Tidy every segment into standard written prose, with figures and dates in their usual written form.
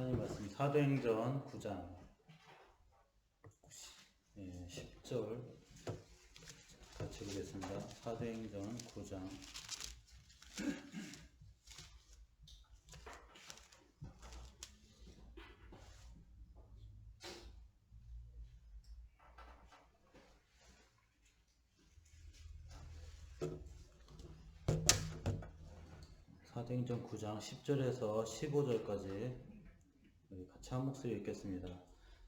하나님 말씀 사도행전 9장 10절 같이 보겠습니다. 사도행전 9장 사도행전 9장 10절에서 15절까지 같이 한 목소리 읽겠습니다.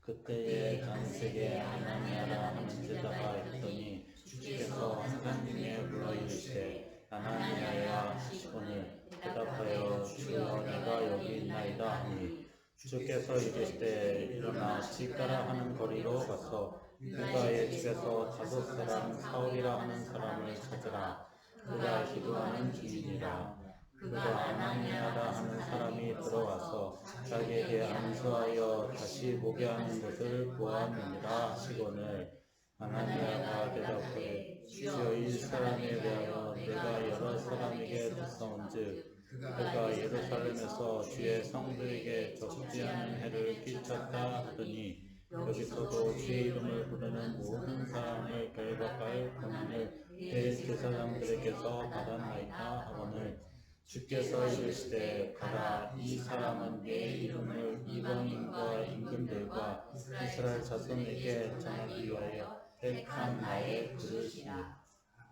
그때에 단색에 아나니아라 하는 제자가 있더니 주께서 한상중에 불러 이르시되 아나니아야 시몬을 대답하여 주여 내가 여기 있나이다 하니 주께서 이르시되 일어나 시가라 하는 거리로 가서 유다의 집에서 5 사람 사울이라 하는 사람을 찾으라. 그가 기도하는 중이니라. 그가 아나니아라 하는 사람이 들어와서 자기에게 안수하여 다시 보게 하는 것을 보았느니라 하시거늘 아나니아가 대답하되 주여 이 사람에 대하여 내가 여러 사람에게 듣사온즉 그가 예루살렘에서 주의 성도에게 적지 않은 해를 끼쳤다 하더니 여기서도 주의 이름을 부르는 모든 사람을 결박할 권한을 대제사장들에게서 받았나이다 하거늘 주께서 이르시되 가라. 이 사람은 내 이름을 이방인과 임금들과 이스라엘 자손에게 전하기 위하여 택한 나의 그릇이라.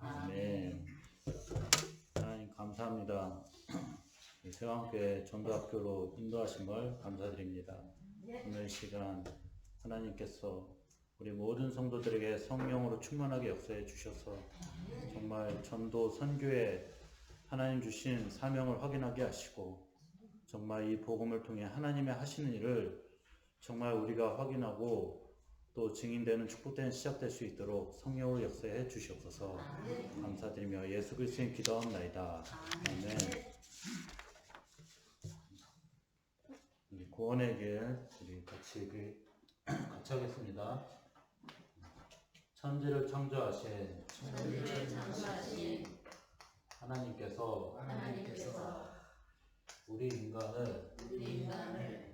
아멘. 하나님 감사합니다. 세왕교회 전도학교로 인도하신 걸 감사드립니다. 오늘 시간 하나님께서 우리 모든 성도들에게 성령으로 충만하게 역사해 주셔서 정말 전도 선교에 하나님 주신 사명을 확인하게 하시고 정말 이 복음을 통해 하나님의 하시는 일을 정말 우리가 확인하고 또 증인되는 축복된 시작될 수 있도록 성령으로 역사해 주시옵소서. 감사드리며 예수 그리스도의 기도합나이다. 아멘. 구원의 길 우리 같이 하겠습니다. 천지를 창조하신 하나님께서 우리 인간을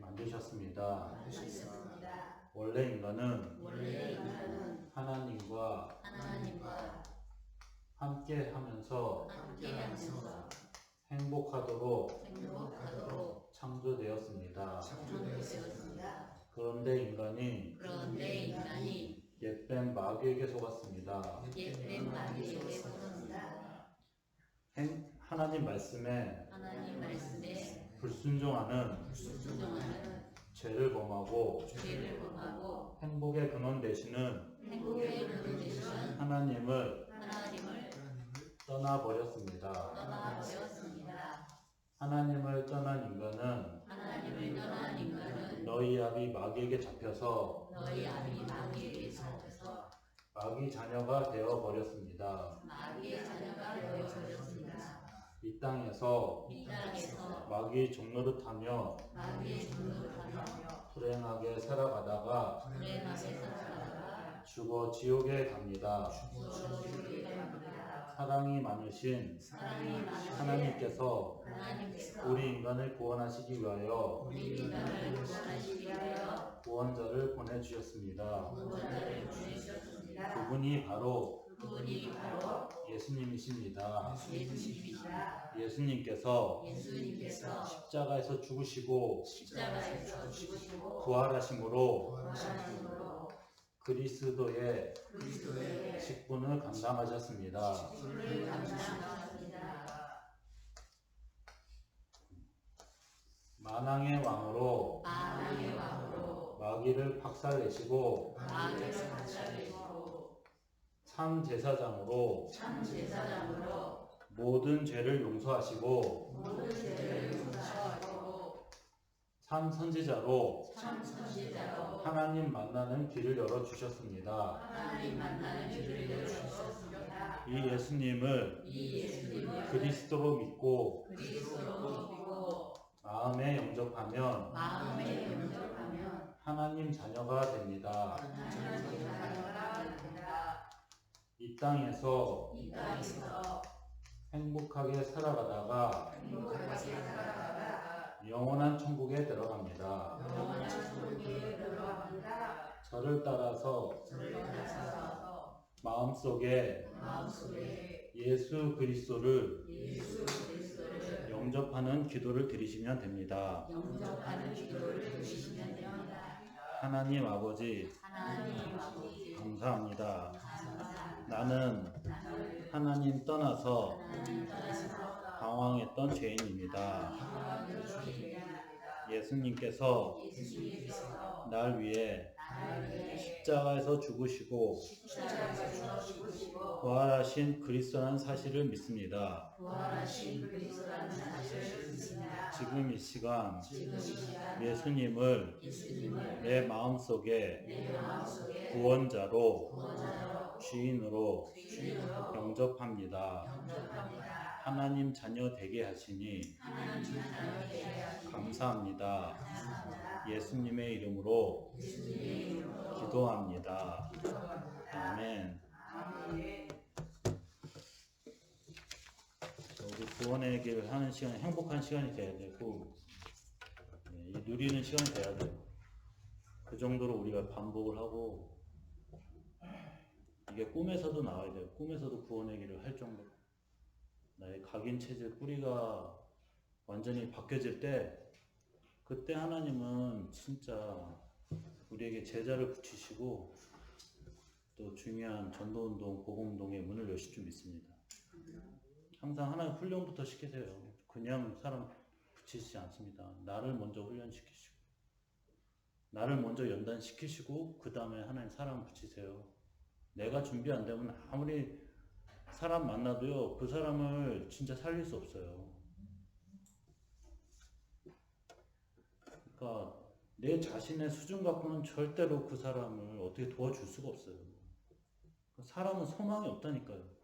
만드셨습니다. 원래 인간은 하나님과 함께 하면서 행복하도록 창조되었습니다. 그런데 인간이 옛뱀 마귀에게 속았습니다. 하나님 말씀에 불순종하는 죄를 범하고 행복의 근원 되시는 하나님을 떠나버렸습니다. 하나님을 떠난 인간은 너희 아비 마귀에게 잡혀서 마귀 자녀가 되어버렸습니다. 이 땅에서 마귀 종노릇하며 불행하게 살아가다가 죽어 지옥에 갑니다. 사랑이 많으신 하나님께서 우리 인간을 구원하시기 위하여 구원자를 보내주셨습니다. 그분이 바로 예수님이십니다. 예수님께서 십자가에서 죽으시고 부활하심으로 그리스도의 직분을 감당하셨습니다. 만왕의 왕으로 마귀를 박살내시고 참 제사장으로 모든 죄를 용서하시고 참 선지자로 하나님 만나는 길을 열어주셨습니다. 이 예수님을 그리스도로 믿고 마음에 영접하면 하나님 자녀가 됩니다. 이 땅에서 행복하게 살아가다가 영원한 천국에 들어갑니다. 저를 따라서 마음속에 예수 그리스도를 영접하는 기도를 드리시면 됩니다. 하나님 아버지, 감사합니다. 나는 하나님 떠나서 방황했던 죄인입니다. 예수님께서 날 위해 십자가에서 죽으시고 부활하신 그리스도라는 사실을 믿습니다. 지금 이 시간 예수님을 내 마음속에 구원자로 주인으로 영접합니다. 하나님 자녀 되게 하시니 감사합니다. 예수님의 이름으로 기도합니다. 아멘. 우리 구원의 길을 하는 시간이 행복한 시간이 돼야 되고, 누리는 시간이 돼야 돼요. 그 정도로 우리가 반복을 하고, 이게 꿈에서도 나와야 돼요. 꿈에서도 구원의 길을 할 정도로. 나의 각인 체질 뿌리가 완전히 바뀌어질 때, 그때 하나님은 진짜 우리에게 제자를 붙이시고 또 중요한 전도운동, 복음운동의 문을 여실 줄 믿습니다. 항상 하나님 훈련부터 시키세요. 그냥 사람 붙이시지 않습니다. 나를 먼저 훈련시키시고 나를 먼저 연단시키시고 그 다음에 하나님 사람 붙이세요. 내가 준비 안 되면 아무리 사람 만나도요, 그 사람을 진짜 살릴 수 없어요. 그러니까 내 자신의 수준 갖고는 절대로 그 사람을 어떻게 도와줄 수가 없어요. 사람은 소망이 없다니까요.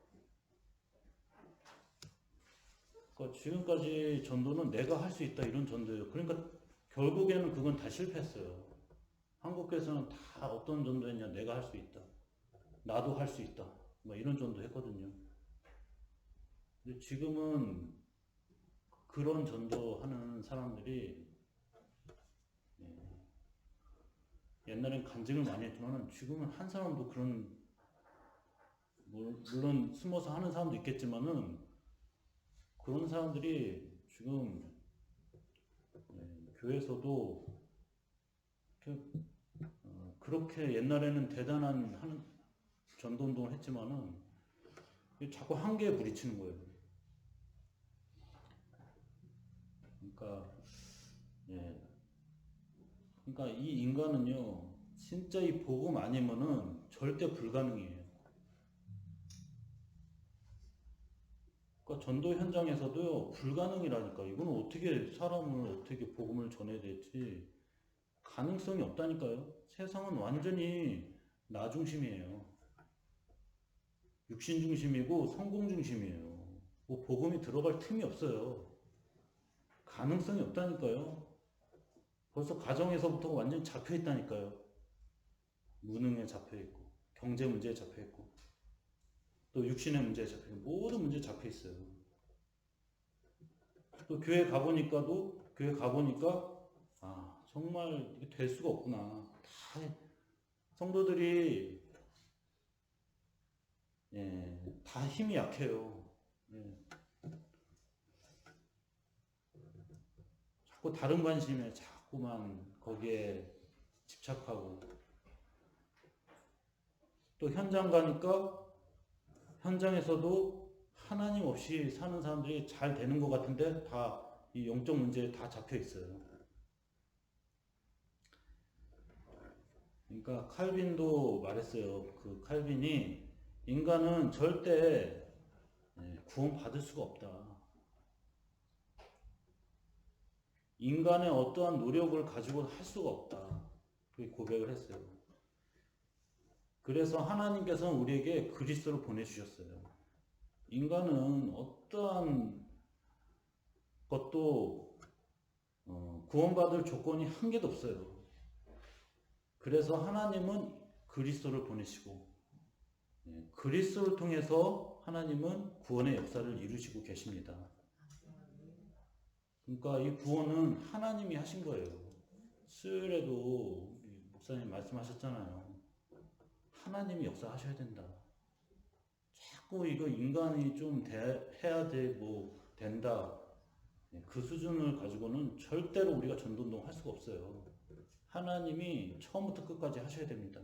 그러니까 지금까지 전도는 내가 할 수 있다 이런 전도예요. 그러니까 결국에는 그건 다 실패했어요. 한국에서는 다 어떤 전도했냐, 내가 할 수 있다, 나도 할 수 있다, 뭐 이런 전도 했거든요. 근데 지금은 그런 전도하는 사람들이 옛날엔 간증을 많이 했지만 지금은 한 사람도 그런, 물론 숨어서 하는 사람도 있겠지만은 그런 사람들이 지금 교회에서도 그렇게 옛날에는 대단한 하는 전도운동을 했지만은 자꾸 한계에 부딪히는 거예요. 그러니까 이 인간은요, 진짜 이 복음 아니면은 절대 불가능해요. 그러니까 전도 현장에서도요, 불가능이라니까. 이건 어떻게 사람을 어떻게 복음을 전해야 될지 가능성이 없다니까요. 세상은 완전히 나 중심이에요. 육신 중심이고 성공 중심이에요. 뭐 복음이 들어갈 틈이 없어요. 가능성이 없다니까요. 벌써 가정에서부터 완전히 잡혀있다니까요. 무능에 잡혀있고, 경제 문제에 잡혀있고, 또 육신의 문제에 잡혀있고, 모든 문제에 잡혀있어요. 또 교회 가보니까, 정말 이게 될 수가 없구나. 다 성도들이 다 힘이 약해요. 자꾸 다른 관심에 자꾸만 거기에 집착하고, 또 현장 가니까 현장에서도 하나님 없이 사는 사람들이 잘 되는 것 같은데 다 이 영적 문제에 다 잡혀 있어요. 그러니까 칼빈도 말했어요. 그 칼빈이 인간은 절대 구원 받을 수가 없다. 인간의 어떠한 노력을 가지고 할 수가 없다. 그렇게 고백을 했어요. 그래서 하나님께서는 우리에게 그리스도를 보내주셨어요. 인간은 어떠한 것도 구원받을 조건이 한 개도 없어요. 그래서 하나님은 그리스도를 보내시고, 그리스도를 통해서 하나님은 구원의 역사를 이루시고 계십니다. 그러니까 이 구원은 하나님이 하신 거예요. 수요일에도 목사님 말씀하셨잖아요. 하나님이 역사하셔야 된다. 자꾸 이거 인간이 좀 해야 되고 된다. 그 수준을 가지고는 절대로 우리가 전도운동 할 수가 없어요. 하나님이 처음부터 끝까지 하셔야 됩니다.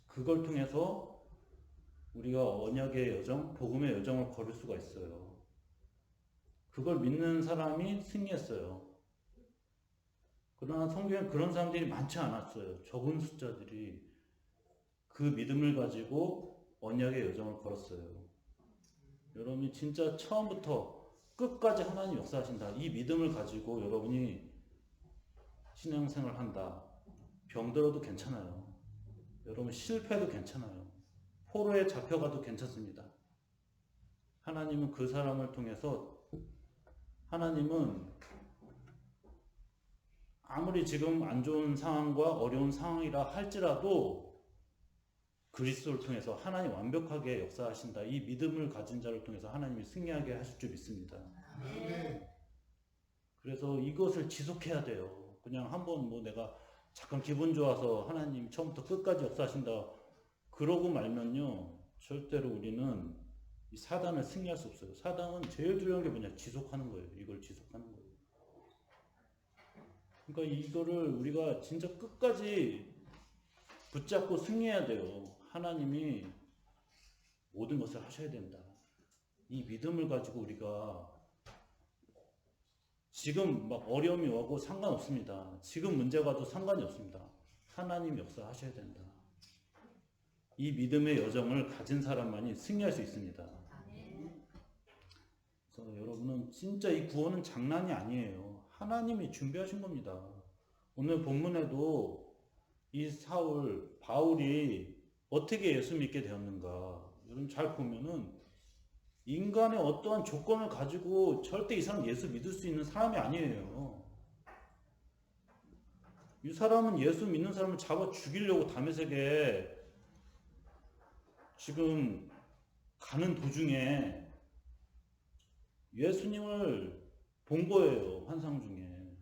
그걸 통해서 우리가 언약의 여정, 복음의 여정을 걸을 수가 있어요. 그걸 믿는 사람이 승리했어요. 그러나 성경에 그런 사람들이 많지 않았어요. 적은 숫자들이 그 믿음을 가지고 언약의 여정을 걸었어요. 여러분이 진짜 처음부터 끝까지 하나님 역사하신다. 이 믿음을 가지고 여러분이 신앙생활을 한다. 병들어도 괜찮아요. 여러분 실패해도 괜찮아요. 포로에 잡혀가도 괜찮습니다. 하나님은 그 사람을 통해서 하나님은 아무리 지금 안 좋은 상황과 어려운 상황이라 할지라도 그리스도를 통해서 하나님 완벽하게 역사하신다. 이 믿음을 가진 자를 통해서 하나님이 승리하게 하실 줄 믿습니다. 그래서 이것을 지속해야 돼요. 그냥 한번 뭐 내가 잠깐 기분 좋아서 하나님 처음부터 끝까지 역사하신다 그러고 말면요 절대로 우리는 이 사단을 승리할 수 없어요. 사단은 제일 중요한 게 뭐냐? 지속하는 거예요. 이걸 지속하는 거예요. 그러니까 이거를 우리가 진짜 끝까지 붙잡고 승리해야 돼요. 하나님이 모든 것을 하셔야 된다. 이 믿음을 가지고 우리가 지금 막 어려움이 오고 상관없습니다. 지금 문제가 와도 상관이 없습니다. 하나님 역사하셔야 된다. 이 믿음의 여정을 가진 사람만이 승리할 수 있습니다. 그래서 여러분은 진짜 이 구원은 장난이 아니에요. 하나님이 준비하신 겁니다. 오늘 본문에도 이 바울이 어떻게 예수 믿게 되었는가. 여러분 잘 보면은 인간의 어떠한 조건을 가지고 절대 이 사람 예수 믿을 수 있는 사람이 아니에요. 이 사람은 예수 믿는 사람을 잡아 죽이려고 다메섹에 지금 가는 도중에 예수님을 본 거예요. 환상 중에.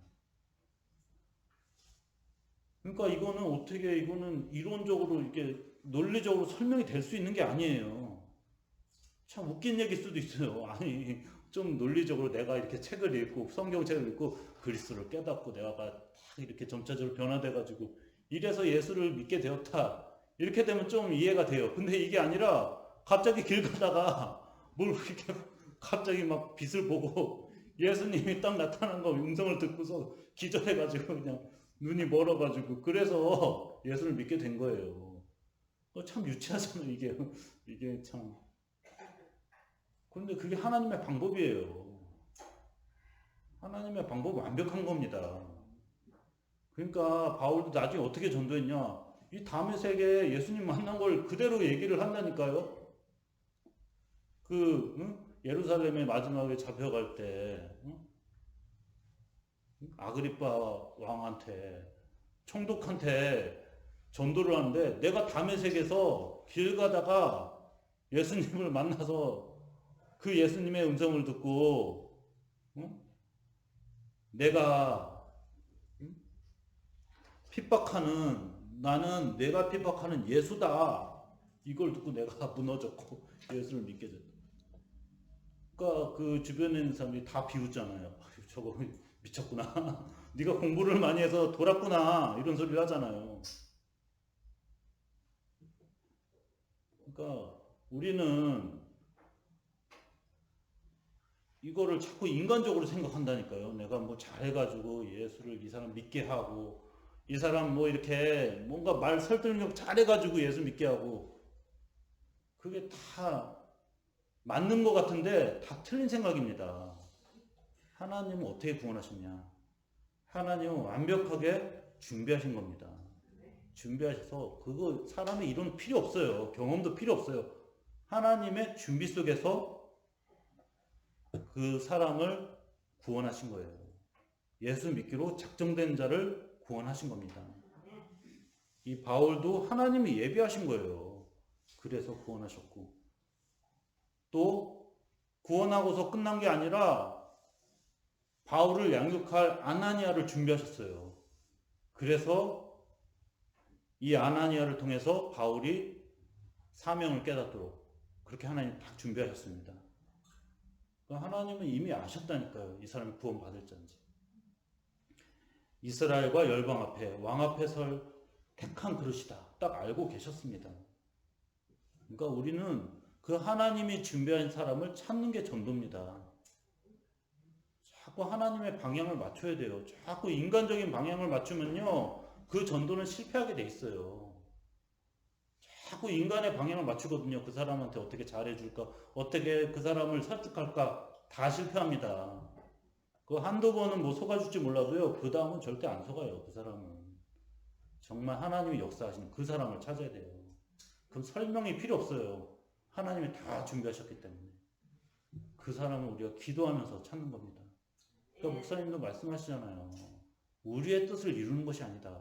그러니까 이거는 이론적으로 이렇게 논리적으로 설명이 될 수 있는 게 아니에요. 참 웃긴 얘기일 수도 있어요. 아니 좀 논리적으로 내가 이렇게 책을 읽고 성경책을 읽고 그리스도를 깨닫고 내가 딱 이렇게 점차적으로 변화돼가지고 이래서 예수를 믿게 되었다. 이렇게 되면 좀 이해가 돼요. 근데 이게 아니라 갑자기 길 가다가 뭘 이렇게 갑자기 막 빛을 보고 예수님이 딱 나타난 거 음성을 듣고서 기절해가지고 그냥 눈이 멀어가지고 그래서 예수를 믿게 된 거예요. 참 유치하잖아요. 이게 참. 그런데 그게 하나님의 방법이에요. 하나님의 방법은 완벽한 겁니다. 그러니까 바울도 나중에 어떻게 전도했냐? 이 다메섹에 예수님 만난 걸 그대로 얘기를 한다니까요. 예루살렘에 마지막에 잡혀갈 때 아그리파 왕한테 총독한테 전도를 하는데 내가 다메섹에서 길 가다가 예수님을 만나서 그 예수님의 음성을 듣고 내가 나는 내가 핍박하는 예수다. 이걸 듣고 내가 무너졌고 예수를 믿게 됐다. 그러니까 그 주변에 있는 사람들이 다 비웃잖아요. 저거 미쳤구나. 네가 공부를 많이 해서 돌았구나. 이런 소리를 하잖아요. 그러니까 우리는 이거를 자꾸 인간적으로 생각한다니까요. 내가 뭐 잘해가지고 예수를 이 사람 믿게 하고 이 사람 뭐 이렇게 뭔가 말 설득력 잘해가지고 예수 믿게 하고 그게 다 맞는 것 같은데 다 틀린 생각입니다. 하나님은 어떻게 구원하셨냐? 하나님은 완벽하게 준비하신 겁니다. 준비하셔서 그거 사람의 이론 필요 없어요. 경험도 필요 없어요. 하나님의 준비 속에서 그 사람을 구원하신 거예요. 예수 믿기로 작정된 자를 구원하신 겁니다. 이 바울도 하나님이 예비하신 거예요. 그래서 구원하셨고 또 구원하고서 끝난 게 아니라 바울을 양육할 아나니아를 준비하셨어요. 그래서 이 아나니아를 통해서 바울이 사명을 깨닫도록 그렇게 하나님 딱 준비하셨습니다. 하나님은 이미 아셨다니까요. 이 사람이 구원받을 자인지. 이스라엘과 열방 앞에 왕 앞에 설 택한 그릇이다. 딱 알고 계셨습니다. 그러니까 우리는 그 하나님이 준비한 사람을 찾는 게 전도입니다. 자꾸 하나님의 방향을 맞춰야 돼요. 자꾸 인간적인 방향을 맞추면요, 그 전도는 실패하게 돼 있어요. 자꾸 인간의 방향을 맞추거든요. 그 사람한테 어떻게 잘해줄까, 어떻게 그 사람을 설득할까, 다 실패합니다. 그 한두 번은 뭐 속아줄지 몰라도요, 그 다음은 절대 안 속아요. 그 사람은 정말 하나님이 역사하신 그 사람을 찾아야 돼요. 그럼 설명이 필요 없어요. 하나님이 다 준비하셨기 때문에 그 사람을 우리가 기도하면서 찾는 겁니다. 그러니까 목사님도 말씀하시잖아요. 우리의 뜻을 이루는 것이 아니다.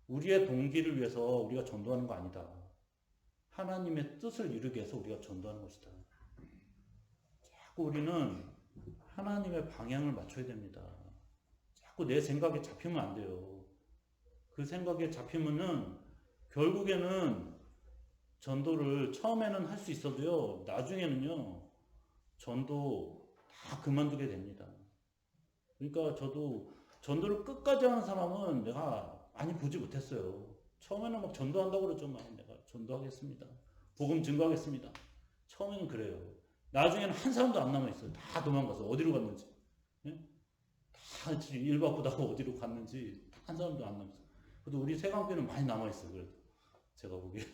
우리의 동기를 위해서 우리가 전도하는 거 아니다. 하나님의 뜻을 이루기 위해서 우리가 전도하는 것이다. 자꾸 우리는 하나님의 방향을 맞춰야 됩니다. 자꾸 내 생각에 잡히면 안 돼요. 그 생각에 잡히면은 결국에는 전도를 처음에는 할 수 있어도요, 나중에는요, 전도 다 그만두게 됩니다. 그러니까 저도 전도를 끝까지 하는 사람은 내가 많이 보지 못했어요. 처음에는 막 전도한다고 그러죠. 막 내가 전도하겠습니다. 복음 증거하겠습니다. 처음에는 그래요. 나중에는 한 사람도 안 남아있어요. 다 도망가서 어디로 갔는지. 예? 다 일 바꾸다가 어디로 갔는지 한 사람도 안 남았어요. 그래도 우리 세강교회는 많이 남아있어요. 그래도 제가 보기에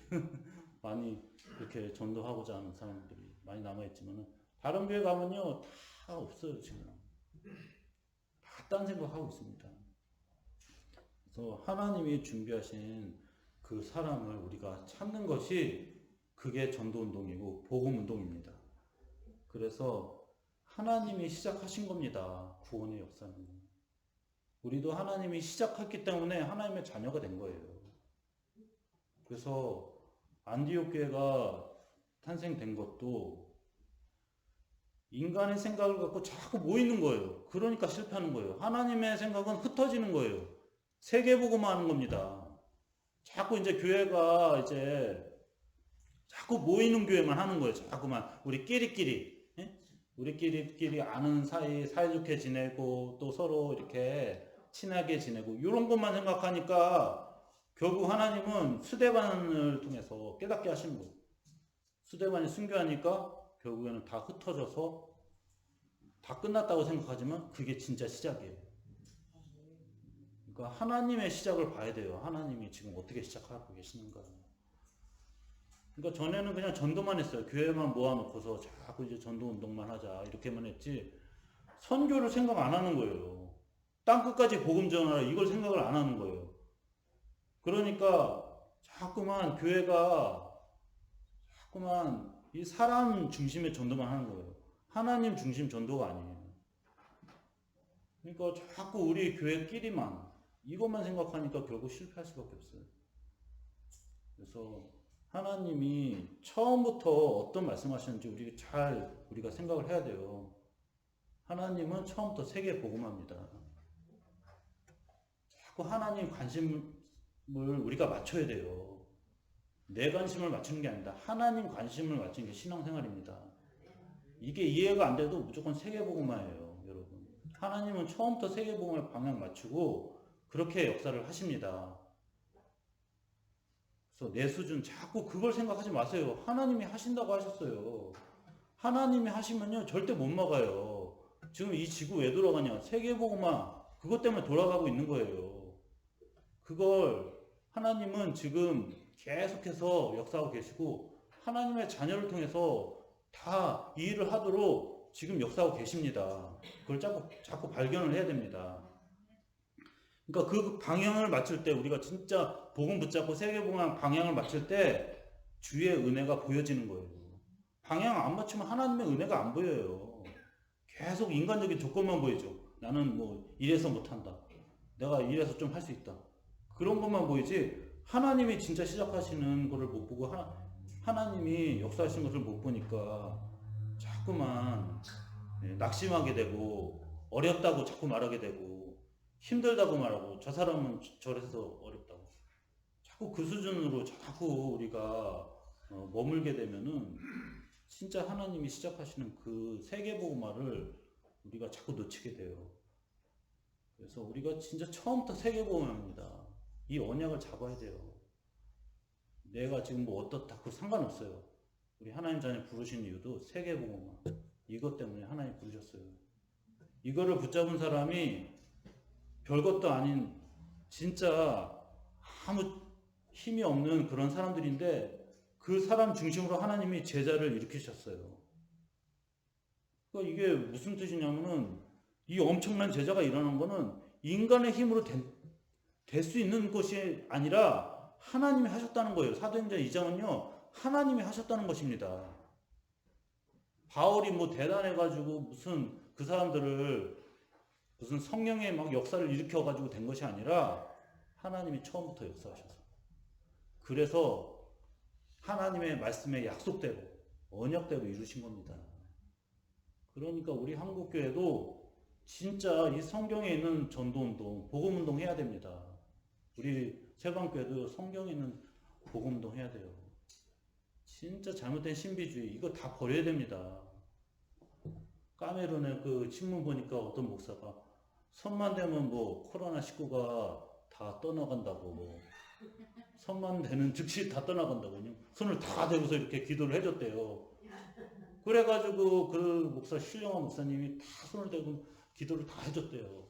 많이 이렇게 전도하고자 하는 사람들이 많이 남아있지만 다른 교회 가면요 다 없어요. 지금 다 딴 생각하고 있습니다. 그래서 하나님이 준비하신 그 사람을 우리가 찾는 것이 그게 전도운동이고 복음운동입니다. 그래서 하나님이 시작하신 겁니다. 구원의 역사는. 우리도 하나님이 시작했기 때문에 하나님의 자녀가 된 거예요. 그래서 안디옥 교회가 탄생된 것도 인간의 생각을 갖고 자꾸 모이는 거예요. 그러니까 실패하는 거예요. 하나님의 생각은 흩어지는 거예요. 세계복음화 하는 겁니다. 자꾸 이제 교회가 이제 자꾸 모이는 교회만 하는 거예요. 자꾸만 우리끼리끼리, 예? 우리끼리 아는 사이 사이좋게 지내고 또 서로 이렇게 친하게 지내고 이런 것만 생각하니까 결국 하나님은 스데반을 통해서 깨닫게 하시는 거예요. 스데반이 순교하니까 결국에는 다 흩어져서 다 끝났다고 생각하지만 그게 진짜 시작이에요. 그러니까 하나님의 시작을 봐야 돼요. 하나님이 지금 어떻게 시작하고 계시는가. 그러니까 전에는 그냥 전도만 했어요. 교회만 모아놓고서 자꾸 이제 전도 운동만 하자 이렇게만 했지 선교를 생각 안 하는 거예요. 땅 끝까지 복음 전하라 이걸 생각을 안 하는 거예요. 그러니까 자꾸만 교회가 자꾸만 이 사람 중심의 전도만 하는 거예요. 하나님 중심 전도가 아니에요. 그러니까 자꾸 우리 교회끼리만 이것만 생각하니까 결국 실패할 수밖에 없어요. 그래서 하나님이 처음부터 어떤 말씀하셨는지 우리가 생각을 해야 돼요. 하나님은 처음부터 세계 복음합니다. 자꾸 하나님 관심을 우리가 맞춰야 돼요. 내 관심을 맞추는 게 아니다. 하나님 관심을 맞추는 게 신앙생활입니다. 이게 이해가 안 돼도 무조건 세계복음화예요, 여러분. 하나님은 처음부터 세계복음을 방향 맞추고 그렇게 역사를 하십니다. 그래서 내 수준 자꾸 그걸 생각하지 마세요. 하나님이 하신다고 하셨어요. 하나님이 하시면요 절대 못 막아요. 지금 이 지구 왜 돌아가냐? 세계복음화 그것 때문에 돌아가고 있는 거예요. 그걸 하나님은 지금 계속해서 역사하고 계시고 하나님의 자녀를 통해서 다 이 일을 하도록 지금 역사하고 계십니다. 그걸 자꾸 발견을 해야 됩니다. 그러니까 그 방향을 맞출 때 우리가 진짜 복음 붙잡고 세계복음 방향을 맞출 때 주의 은혜가 보여지는 거예요. 방향 안 맞추면 하나님의 은혜가 안 보여요. 계속 인간적인 조건만 보이죠. 나는 뭐 이래서 못한다. 내가 이래서 좀 할 수 있다. 그런 것만 보이지 하나님이 진짜 시작하시는 것을 못 보고 하나님이 역사하시는 것을 못 보니까 자꾸만 낙심하게 되고 어렵다고 자꾸 말하게 되고 힘들다고 말하고 저 사람은 저래서 어렵다고 자꾸 그 수준으로 자꾸 우리가 머물게 되면은 진짜 하나님이 시작하시는 그 세계복음화를 우리가 자꾸 놓치게 돼요. 그래서 우리가 진짜 처음부터 세계복음화입니다. 이 언약을 잡아야 돼요. 내가 지금 뭐 어떻다 그 상관없어요. 우리 하나님 자녀 부르신 이유도 세계복음화. 이것 때문에 하나님 부르셨어요. 이거를 붙잡은 사람이 별것도 아닌 진짜 아무 힘이 없는 그런 사람들인데 그 사람 중심으로 하나님이 제자를 일으키셨어요. 그러니까 이게 무슨 뜻이냐면은 이 엄청난 제자가 일어난 거는 인간의 힘으로 될 수 있는 것이 아니라 하나님이 하셨다는 거예요. 사도행전 2장은요. 하나님이 하셨다는 것입니다. 바울이 뭐 대단해가지고 무슨 그 사람들을 무슨 성령의 막 역사를 일으켜가지고 된 것이 아니라 하나님이 처음부터 역사하셔서 그래서 하나님의 말씀의 약속대로 언약대로 이루신 겁니다. 그러니까 우리 한국교회도 진짜 이 성경에 있는 전도운동, 복음운동 해야 됩니다. 우리 세방교회도 성경에 있는 복음운동 해야 돼요. 진짜 잘못된 신비주의 이거 다 버려야 됩니다. 까메룬에 그 신문 보니까 어떤 목사가 선만 되면 뭐 코로나19가 다 떠나간다고 선만 되는 즉시 다 떠나간다고 손을 다 대고서 이렇게 기도를 해줬대요. 그래가지고 그 목사 신령한 목사님이 다 손을 대고 기도를 다 해줬대요.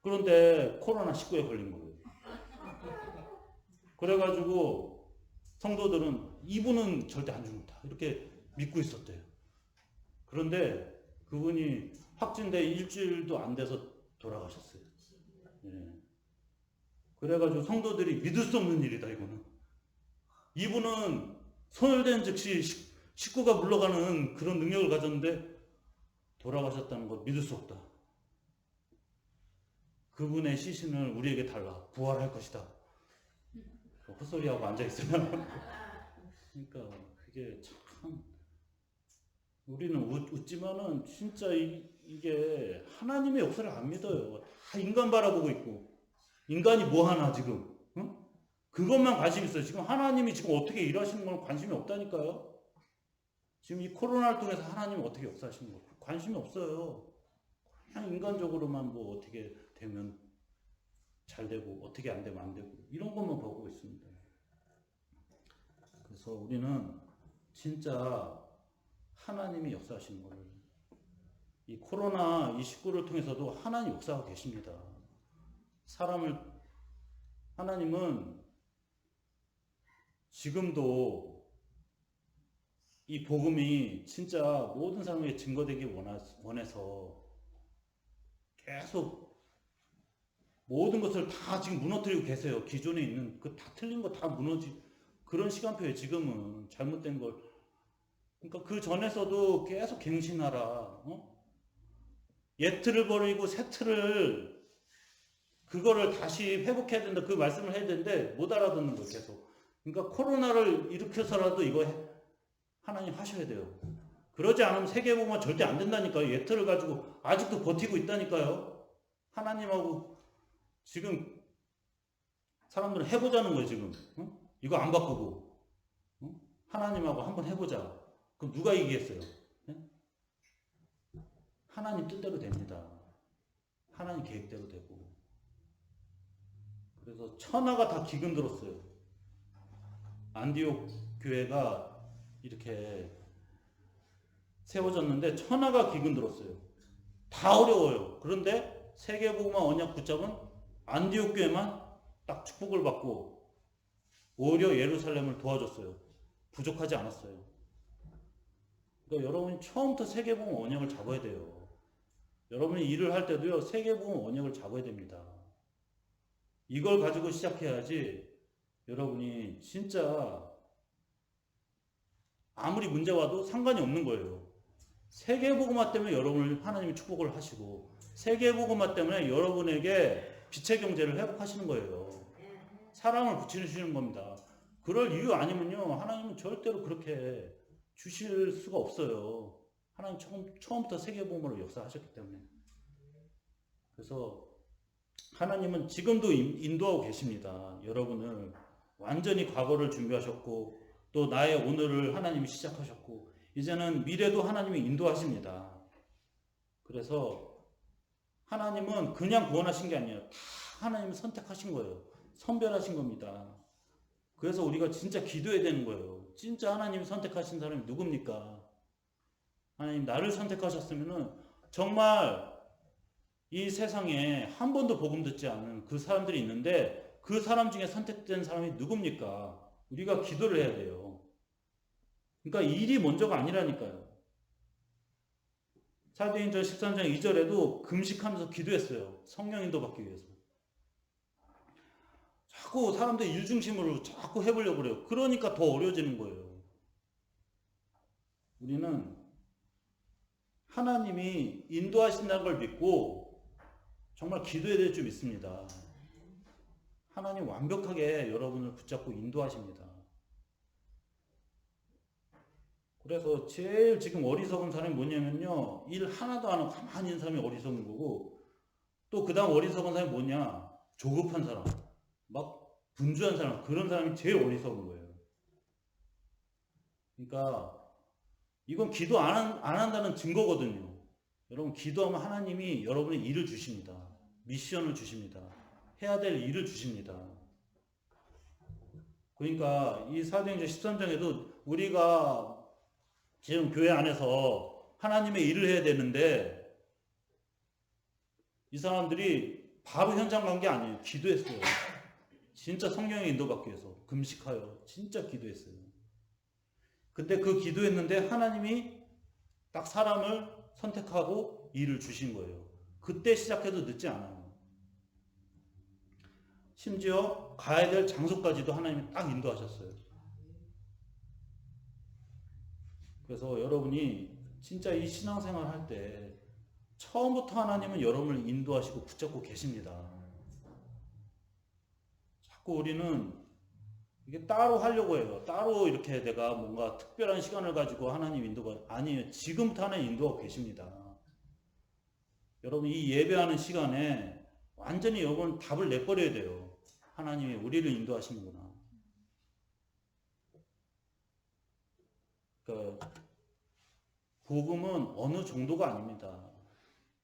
그런데 코로나19에 걸린 거예요. 그래가지고 성도들은 이분은 절대 안 죽는다 이렇게 믿고 있었대요. 그런데 그분이 확진돼 일주일도 안 돼서 돌아가셨어요. 예. 그래가지고 성도들이 믿을 수 없는 일이다 이거는. 이분은 손을 댄 즉시 식구가 물러가는 그런 능력을 가졌는데 돌아가셨다는 걸 믿을 수 없다. 그분의 시신을 우리에게 달라. 부활할 것이다. 헛소리하고 앉아있어요. 그러니까 그게 참 우리는 웃지만은 진짜 이게 하나님의 역사를 안 믿어요. 다 인간 바라보고 있고 인간이 뭐 하나 지금 응? 그것만 관심 있어요. 지금 하나님이 지금 어떻게 일하시는 건 관심이 없다니까요. 지금 이 코로나를 통해서 하나님이 어떻게 역사하시는 거 관심이 없어요. 그냥 인간적으로만 뭐 어떻게 되면 잘 되고 어떻게 안 되면 안 되고 이런 것만 보고 있습니다. 그래서 우리는 진짜 하나님이 역사하시는 거를 이 코로나19를 통해서도 하나님 역사하고 계십니다. 하나님은 지금도 이 복음이 진짜 모든 사람에게 증거되기 원해서 계속 모든 것을 다 지금 무너뜨리고 계세요. 기존에 있는 그 다 틀린 거 다 그런 시간표에 지금은 잘못된 걸 그러니까 그 전에서도 계속 갱신하라. 옛 틀을 버리고 새 틀을 그거를 다시 회복해야 된다. 그 말씀을 해야 되는데 못 알아듣는 거예요. 계속. 그러니까 코로나를 일으켜서라도 이거 하나님 하셔야 돼요. 그러지 않으면 세계복음화 절대 안 된다니까요. 옛 틀을 가지고 아직도 버티고 있다니까요. 하나님하고 지금 사람들은 해보자는 거예요. 지금. 이거 안 바꾸고 하나님하고 한번 해보자. 그럼 누가 이기겠어요? 네? 하나님 뜻대로 됩니다. 하나님 계획대로 되고. 그래서 천하가 다 기근 들었어요. 안디옥 교회가 이렇게 세워졌는데 천하가 기근 들었어요. 다 어려워요. 그런데 세계복음화 언약 붙잡은 안디옥 교회만 딱 축복을 받고 오히려 예루살렘을 도와줬어요. 부족하지 않았어요. 그러니까 여러분이 처음부터 세계복음 언약을 잡아야 돼요. 여러분이 일을 할 때도요. 세계복음 언약을 잡아야 됩니다. 이걸 가지고 시작해야지 여러분이 진짜 아무리 문제 와도 상관이 없는 거예요. 세계복음화 때문에 여러분을 하나님이 축복을 하시고 세계복음화 때문에 여러분에게 빛의 경제를 회복하시는 거예요. 사랑을 붙이시는 겁니다. 그럴 이유 아니면요. 하나님은 절대로 그렇게 주실 수가 없어요. 하나님 처음부터 세계복음으로 역사하셨기 때문에. 그래서 하나님은 지금도 인도하고 계십니다. 여러분을 완전히 과거를 준비하셨고 또 나의 오늘을 하나님이 시작하셨고 이제는 미래도 하나님이 인도하십니다. 그래서 하나님은 그냥 구원하신 게 아니에요. 다 하나님이 선택하신 거예요. 선별하신 겁니다. 그래서 우리가 진짜 기도해야 되는 거예요. 진짜 하나님이 선택하신 사람이 누굽니까? 하나님 나를 선택하셨으면은 정말 이 세상에 한 번도 복음 듣지 않는 그 사람들이 있는데 그 사람 중에 선택된 사람이 누굽니까? 우리가 기도를 해야 돼요. 그러니까 일이 먼저가 아니라니까요. 사도행전 13장 2절에도 금식하면서 기도했어요. 성령 인도 받기 위해서. 자꾸 사람들 일 중심으로 자꾸 해보려고 그래요. 그러니까 더 어려워지는 거예요. 우리는 하나님이 인도하신다는 걸 믿고 정말 기도해야 될 줄 믿습니다. 하나님 완벽하게 여러분을 붙잡고 인도하십니다. 그래서 제일 지금 어리석은 사람이 뭐냐면요. 일 하나도 안 하고 가만히 있는 사람이 어리석은 거고 또 그 다음 어리석은 사람이 뭐냐. 조급한 사람. 막 분주한 사람. 그런 사람이 제일 어리석은 거예요. 그러니까 이건 기도 안 한다는 증거거든요. 여러분 기도하면 하나님이 여러분의 일을 주십니다. 미션을 주십니다. 해야 될 일을 주십니다. 그러니까 이 사도행전 13장에도 우리가 지금 교회 안에서 하나님의 일을 해야 되는데 이 사람들이 바로 현장 간 게 아니에요. 기도했어요. 진짜 성령의 인도받기 위해서 금식하여 진짜 기도했어요. 근데 그 기도했는데 하나님이 딱 사람을 선택하고 일을 주신 거예요. 그때 시작해도 늦지 않아요. 심지어 가야 될 장소까지도 하나님이 딱 인도하셨어요. 그래서 여러분이 진짜 이 신앙생활 할 때 처음부터 하나님은 여러분을 인도하시고 붙잡고 계십니다. 자꾸 우리는 이게 따로 하려고 해요. 따로 이렇게 내가 뭔가 특별한 시간을 가지고 하나님 인도가 아니에요. 지금부터 하나님 인도하고 계십니다. 여러분 이 예배하는 시간에 완전히 여러분 답을 내버려야 돼요. 하나님이 우리를 인도하시는구나. 그러니까 복음은 어느 정도가 아닙니다.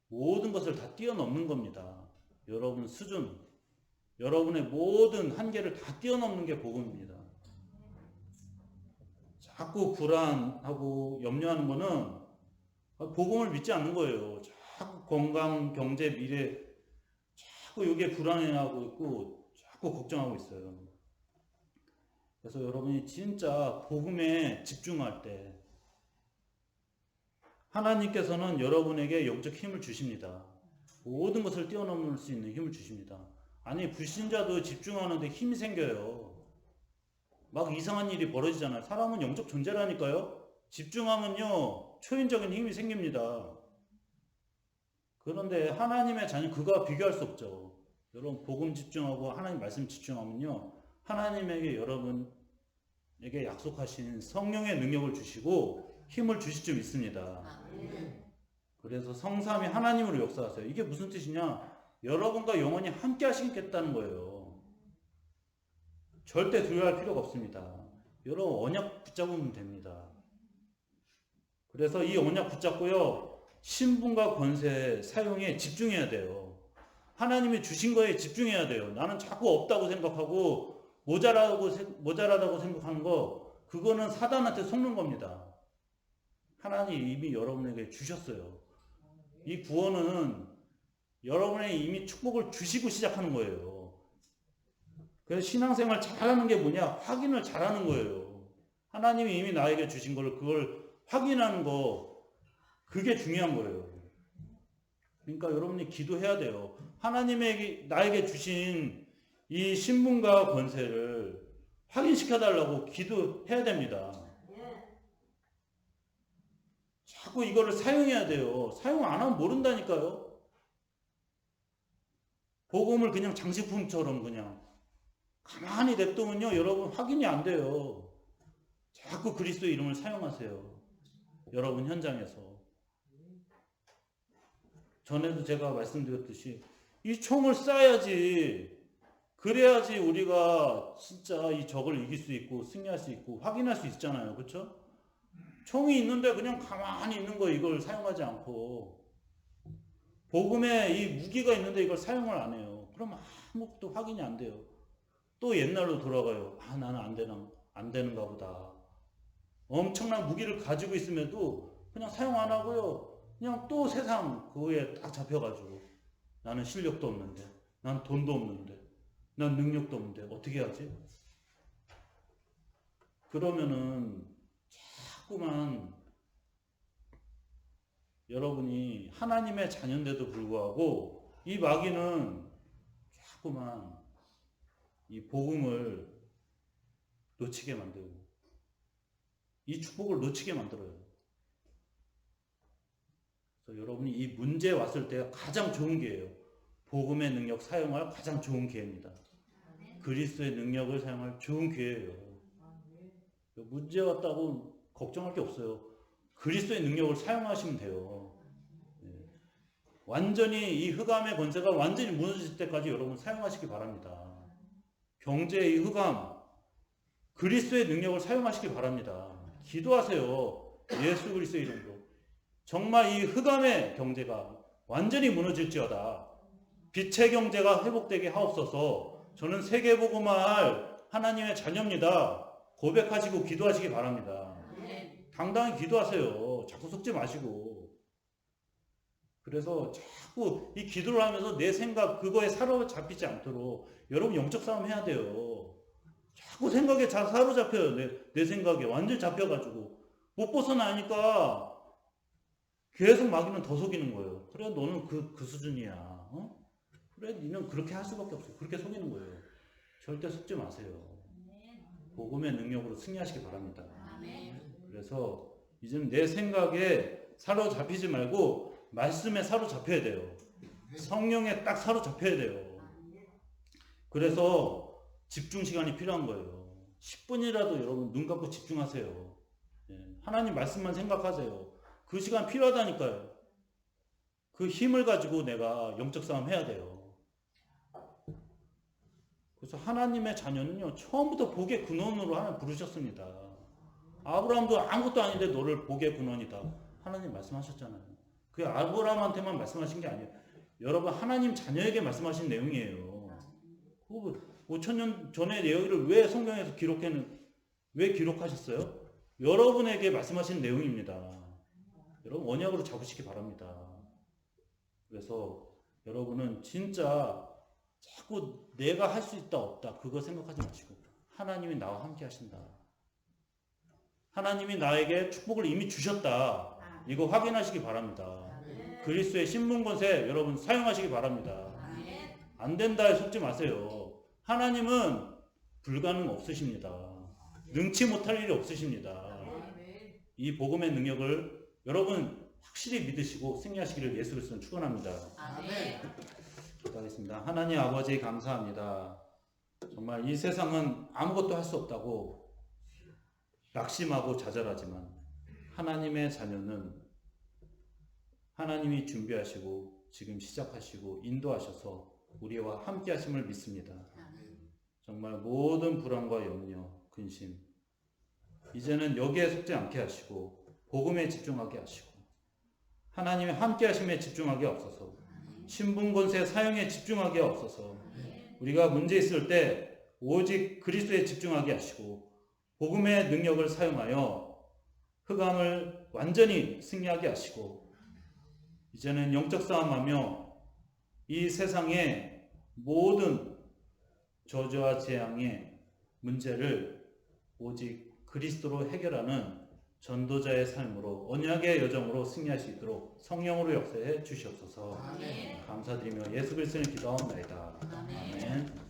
모든 것을 다 뛰어넘는 겁니다. 여러분 수준, 여러분의 모든 한계를 다 뛰어넘는 게 복음입니다. 자꾸 불안하고 염려하는 거는 복음을 믿지 않는 거예요. 자꾸 건강, 경제, 미래 자꾸 이게 불안해하고 있고 자꾸 걱정하고 있어요. 그래서 여러분이 진짜 복음에 집중할 때 하나님께서는 여러분에게 영적 힘을 주십니다. 모든 것을 뛰어넘을 수 있는 힘을 주십니다. 아니 불신자도 집중하는데 힘이 생겨요. 막 이상한 일이 벌어지잖아요. 사람은 영적 존재라니까요. 집중하면요 초인적인 힘이 생깁니다. 그런데 하나님의 자녀 그거와 비교할 수 없죠. 여러분 복음 집중하고 하나님 말씀 집중하면요 하나님에게 여러분에게 약속하신 성령의 능력을 주시고 힘을 주실 줄 믿습니다. 그래서 성삼위 하나님으로 역사하세요. 이게 무슨 뜻이냐? 여러분과 영원히 함께 하시겠다는 거예요. 절대 두려워할 필요가 없습니다. 여러분 언약 붙잡으면 됩니다. 그래서 이 언약 붙잡고요. 신분과 권세 사용에 집중해야 돼요. 하나님이 주신 거에 집중해야 돼요. 나는 자꾸 없다고 생각하고 모자라다고 생각하는 거 그거는 사단한테 속는 겁니다. 하나님이 이미 여러분에게 주셨어요. 이 구원은 여러분에게 이미 축복을 주시고 시작하는 거예요. 그래서 신앙생활 잘하는 게 뭐냐? 확인을 잘하는 거예요. 하나님이 이미 나에게 주신 걸 그걸 확인하는 거 그게 중요한 거예요. 그러니까 여러분이 기도해야 돼요. 하나님에게 나에게 주신 이 신분과 권세를 확인시켜 달라고 기도해야 됩니다. 자꾸 이거를 사용해야 돼요. 사용 안 하면 모른다니까요. 복음을 그냥 장식품처럼 그냥 가만히 냅두면요 여러분 확인이 안 돼요. 자꾸 그리스도의 이름을 사용하세요. 여러분 현장에서 전에도 제가 말씀드렸듯이 이 총을 쏴야지. 그래야지 우리가 진짜 이 적을 이길 수 있고 승리할 수 있고 확인할 수 있잖아요. 그렇죠? 총이 있는데 그냥 가만히 있는 거 이걸 사용하지 않고 복음에 이 무기가 있는데 이걸 사용을 안 해요. 그럼 아무것도 확인이 안 돼요. 또 옛날로 돌아가요. 아, 나는 안 되는가 보다. 엄청난 무기를 가지고 있음에도 그냥 사용 안 하고요. 그냥 또 세상 그거에 딱 잡혀가지고 나는 실력도 없는데, 난 돈도 없는데, 난 능력도 없는데 어떻게 하지? 그러면은 자꾸만 여러분이 하나님의 자녀인데도 불구하고 이 마귀는 자꾸만 이 복음을 놓치게 만들고 이 축복을 놓치게 만들어요. 그래서 여러분이 이 문제 왔을 때 가장 좋은 기회예요. 복음의 능력 사용할 가장 좋은 기회입니다. 그리스도의 능력을 사용할 좋은 기회예요. 문제 왔다고 걱정할 게 없어요. 그리스도의 능력을 사용하시면 돼요. 완전히 이 흑암의 권세가 완전히 무너질 때까지 여러분 사용하시기 바랍니다. 경제의 이 흑암, 그리스도의 능력을 사용하시기 바랍니다. 기도하세요. 예수 그리스도의 이름으로. 정말 이 흑암의 경제가 완전히 무너질지어다. 빛의 경제가 회복되게 하옵소서. 저는 세계복음화할 하나님의 자녀입니다. 고백하시고 기도하시기 바랍니다. 당당히 기도하세요. 자꾸 속지 마시고. 그래서 자꾸 이 기도를 하면서 내 생각 그거에 사로잡히지 않도록 여러분 영적 싸움 해야 돼요. 자꾸 생각에 사로잡혀요. 내 생각에 완전 잡혀가지고 못 벗어나니까 계속 마귀는 더 속이는 거예요. 그래 너는 그 수준이야. 어? 그래 니는 그렇게 할 수밖에 없어. 그렇게 속이는 거예요. 절대 속지 마세요. 복음의 능력으로 승리하시기 바랍니다. 그래서 이제는 내 생각에 사로잡히지 말고 말씀에 사로잡혀야 돼요. 성령에 딱 사로잡혀야 돼요. 그래서 집중 시간이 필요한 거예요. 10분이라도 여러분 눈 감고 집중하세요. 하나님 말씀만 생각하세요. 그 시간 필요하다니까요. 그 힘을 가지고 내가 영적 싸움 해야 돼요. 그래서 하나님의 자녀는요, 처음부터 복의 근원으로 하나님 부르셨습니다. 아브라함도 아무것도 아닌데 너를 복의 근원이다. 하나님 말씀하셨잖아요. 그게 아브라함한테만 말씀하신 게 아니에요. 여러분 하나님 자녀에게 말씀하신 내용이에요. 5,000년 전의 내용을 왜 성경에서 왜 기록하셨어요? 여러분에게 말씀하신 내용입니다. 여러분 언약으로 잡으시기 바랍니다. 그래서 여러분은 진짜 자꾸 내가 할 수 있다 없다 그거 생각하지 마시고 하나님이 나와 함께 하신다. 하나님이 나에게 축복을 이미 주셨다. 이거 확인하시기 바랍니다. 그리스도의 신분 권세 여러분 사용하시기 바랍니다. 안 된다에 속지 마세요. 하나님은 불가능 없으십니다. 능치 못할 일이 없으십니다. 이 복음의 능력을 여러분 확실히 믿으시고 승리하시기를 예수 그리스도는 축원합니다. 기도하겠습니다. 하나님 아버지 감사합니다. 정말 이 세상은 아무것도 할 수 없다고 낙심하고 좌절하지만 하나님의 자녀는 하나님이 준비하시고 지금 시작하시고 인도하셔서 우리와 함께 하심을 믿습니다. 정말 모든 불안과 염려, 근심 이제는 여기에 속지 않게 하시고 복음에 집중하게 하시고 하나님의 함께 하심에 집중하게 없어서 신분 권세 사용에 집중하게 없어서 우리가 문제 있을 때 오직 그리스도에 집중하게 하시고 복음의 능력을 사용하여 흑암을 완전히 승리하게 하시고 이제는 영적 싸움하며 이 세상의 모든 저주와 재앙의 문제를 오직 그리스도로 해결하는 전도자의 삶으로 언약의 여정으로 승리할 수 있도록 성령으로 역사해 주시옵소서. 감사드리며 예수 그리스도를 기도하옵나이다. 아멘.